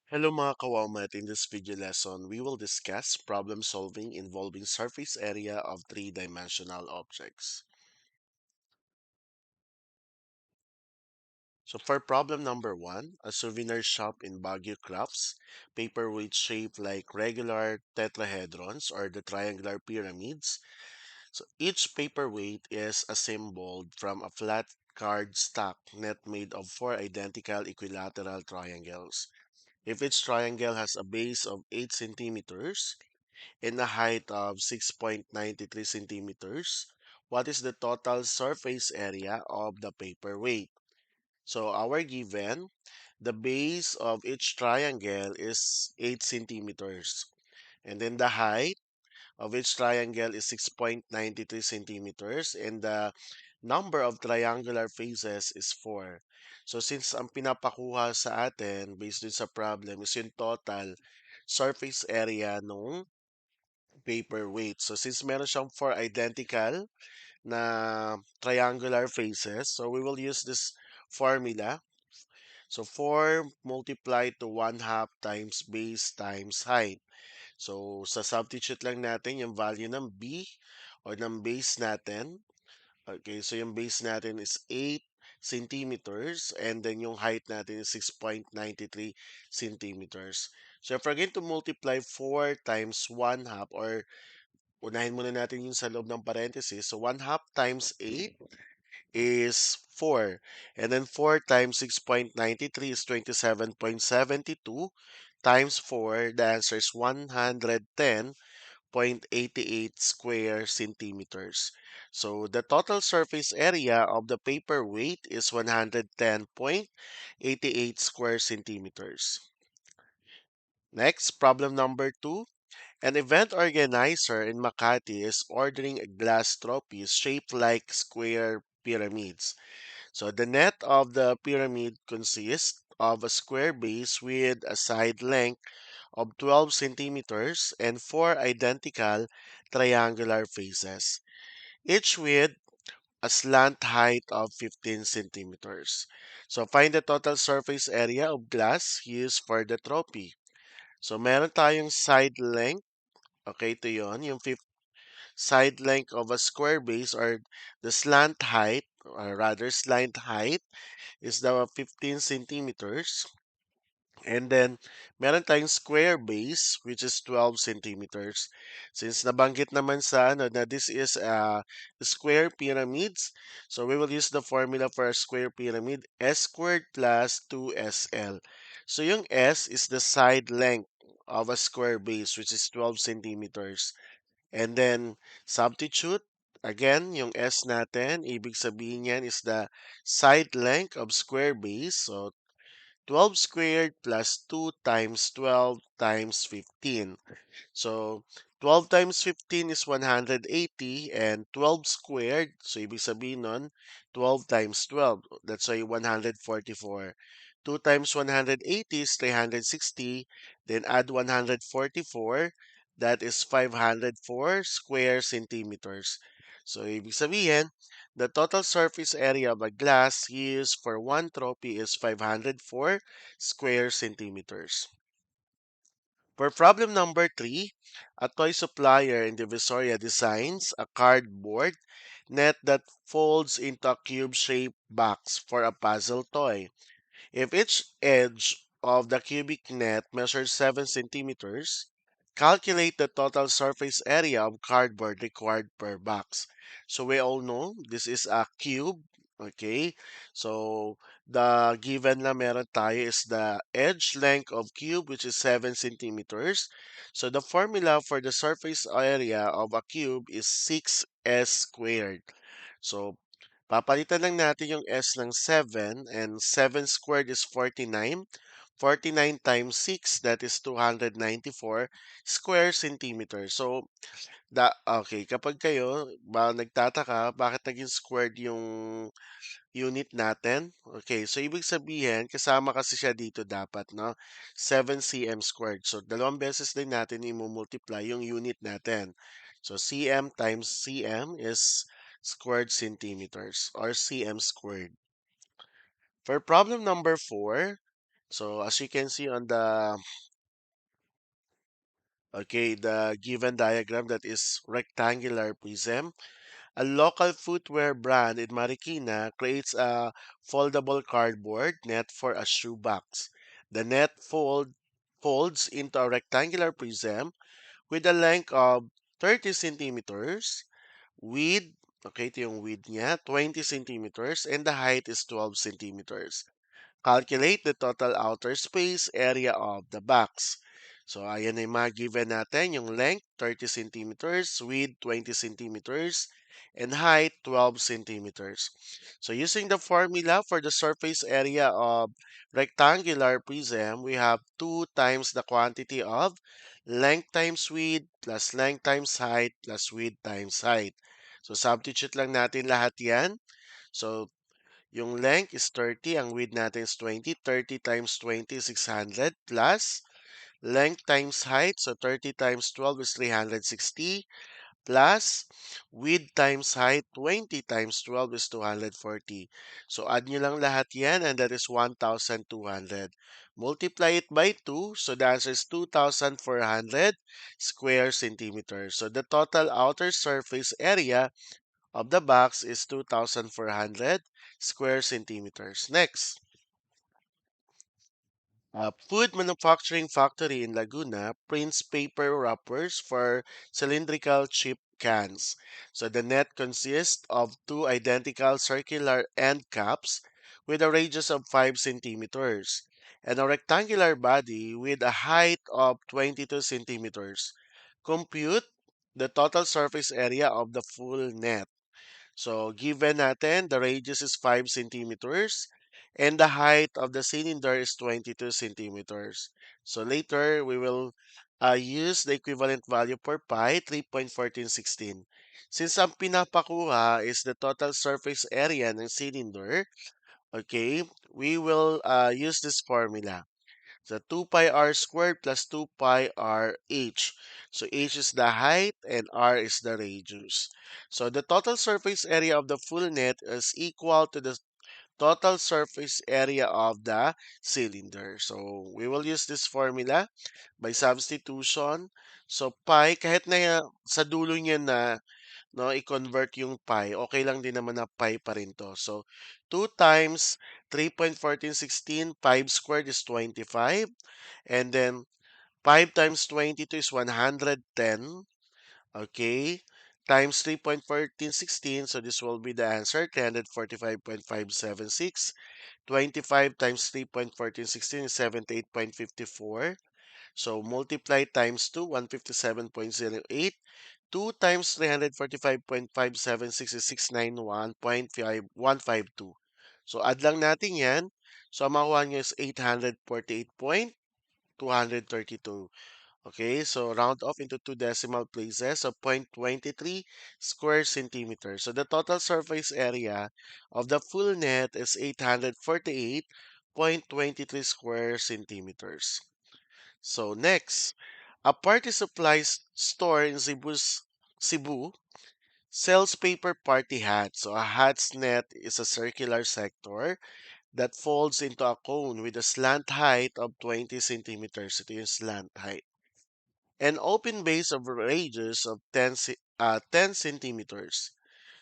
Hello mga kawawmat, in this video lesson, we will discuss problem solving involving surface area of three-dimensional objects. So for problem number one, a souvenir shop in Baguio crafts paperweights shaped like regular tetrahedrons or the triangular pyramids. So each paperweight is assembled from a flat card stack net made of four identical equilateral triangles. If each triangle has a base of 8 centimeters, in a height of 6.93 centimeters, what is the total surface area of the paperweight? So our given, the base of each triangle is 8 centimeters. And then the height of each triangle is 6.93 centimeters. And the number of triangular faces is 4. So since ang pinapakuha sa atin based dun sa problem is yung total surface area nung paperweight. So since meron siyang four identical na triangular faces, so we will use this formula. So 4 multiplied to 1 half times base times height. So sa substitute lang natin yung value ng B or ng base natin. Okay, so yung base natin is 8 centimeters and then yung height natin is 6.93 centimeters. So if we're going to multiply 4 times 1 half or unahin muna natin yung sa loob ng parenthesis. So 1 half times 8 is 4. And then 4 times 6.93 is 27.72 times 4. The answer is 110.88 square centimeters. So the total surface area of the paperweight is 110.88 square centimeters. Next, problem number 2. An event organizer in Makati is ordering a glass trophies shaped like square pyramids. So the net of the pyramid consists of a square base with a side length of 12 centimeters and four identical triangular faces, each with a slant height of 15 centimeters. So find the total surface area of glass used for the trophy. So meron tayong side length. Okay, ito yon yung side length of a square base or the slant height, or rather slant height, is the 15 centimeters. And then, meron tayong square base, which is 12 centimeters. Since nabanggit naman sa ano, na this is a square pyramids, so we will use the formula for a square pyramid, S squared plus 2SL. So yung S is the side length of a square base, which is 12 centimeters. And then, substitute, again, yung S natin, ibig sabihin yan is the side length of square base. So, 12 squared plus 2 times 12 times 15. So, 12 times 15 is 180 and 12 squared, so ibig sabihin nun, 12 times 12. That's why 144. 2 times 180 is 360. Then add 144. That is 504 square centimeters. So, ibig sabihin, the total surface area of a glass used for one trophy is 504 square centimeters. For problem number 3, a toy supplier in Divisoria designs a cardboard net that folds into a cube-shaped box for a puzzle toy. If each edge of the cubic net measures 7 centimeters, calculate the total surface area of cardboard required per box. So we all know this is a cube. Okay, so the given na meron tayo is the edge length of cube, which is 7 centimeters. So the formula for the surface area of a cube is 6s squared. So papalitan lang natin yung S ng 7 and 7 squared is 49. 49 times 6, that is 294 square centimeters. So, okay, kapag kayo nagtataka bakit naging squared yung unit natin, okay, so ibig sabihin, kasama kasi siya dito dapat, no? 7 cm squared. So, dalawang beses din natin i-multiply yung unit natin. So, cm times cm is squared centimeters or cm squared. For problem number 4, So as you can see on the given diagram, that is rectangular prism, a local footwear brand in Marikina creates a foldable cardboard net for a shoebox. The net folds into a rectangular prism with a length of 30 centimeters, width, okay, ito yung width niya, 20 centimeters, and the height is 12 centimeters. Calculate the total outer space area of the box. So, ayan na yung mga given natin. Yung length, 30 centimeters, width, 20 centimeters, and height, 12 centimeters. So, using the formula for the surface area of rectangular prism, we have 2 times the quantity of length times width plus length times height plus width times height. So, substitute lang natin lahat yan. So, yung length is 30, ang width natin is 20. 30 times 20 is 600 plus length times height. So 30 times 12 is 360 plus width times height. 20 times 12 is 240. So add nyo lang lahat yan and that is 1,200. Multiply it by 2. So the answer is 2,400 square centimeters. So the total outer surface area of the box is 2,400 square centimeters. Next, a food manufacturing factory in Laguna prints paper wrappers for cylindrical chip cans. So the net consists of two identical circular end caps with a radius of 5 centimeters and a rectangular body with a height of 22 centimeters. Compute the total surface area of the full net. So, given natin, the radius is 5 centimeters and the height of the cylinder is 22 centimeters. So, later, we will use the equivalent value for pi, 3.1416. Since ang pinapakuha is the total surface area ng cylinder, okay, we will use this formula. So 2 pi r squared plus 2 pi r h. So h is the height and r is the radius. So the total surface area of the full net is equal to the total surface area of the cylinder. So we will use this formula by substitution. So pi, kahit na sa dulo niya na no, i-convert yung pi, okay lang din naman na pi pa rin to. So 2 times 3.1416, 5 squared is 25. And then 5 times 22 is 110. Okay. Times 3.1416. So this will be the answer. 345.576. 25 times 3.1416 is 78.54. So multiply times 2, 157.08. 2 times 345.576 is 691.152. So add lang natin yan. So ang makuha nyo is 848.232. Okay, so round off into two decimal places. So 0.23 square centimeters. So the total surface area of the full net is 848.23 square centimeters. So next, a party supplies store in Cebu sells paper party hats. So a hat's net is a circular sector that folds into a cone with a slant height of 20 centimeters. Ito yung slant height. An open base of radius of 10 centimeters.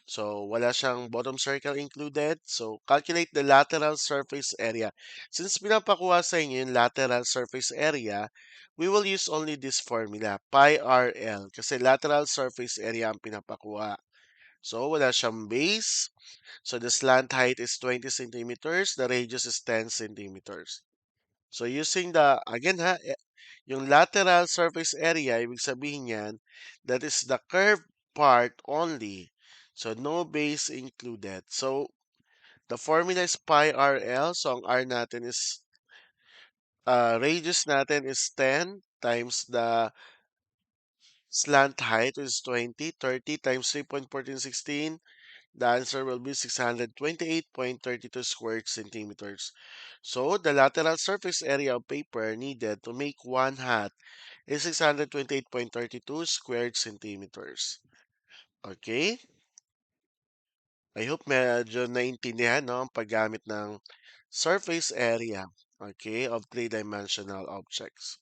So, wala siyang bottom circle included. So, calculate the lateral surface area. Since pinapakuha sa inyo yung lateral surface area, we will use only this formula, pi RL, kasi lateral surface area ang pinapakuha. So, wala siyang base. So, the slant height is 20 centimeters. The radius is 10 centimeters. So, using again ha, yung lateral surface area, ibig sabihin yan, that is the curved part only. So, no base included. So, the formula is pi RL. So, ang R natin is, radius natin is 10 times the slant height is 20. 30 times 3.1416. The answer will be 628.32 square centimeters. So, the lateral surface area of paper needed to make one hat is 628.32 squared centimeters. Okay? I hope medyo naintindihan no, ang paggamit ng surface area. okay, of three-dimensional objects.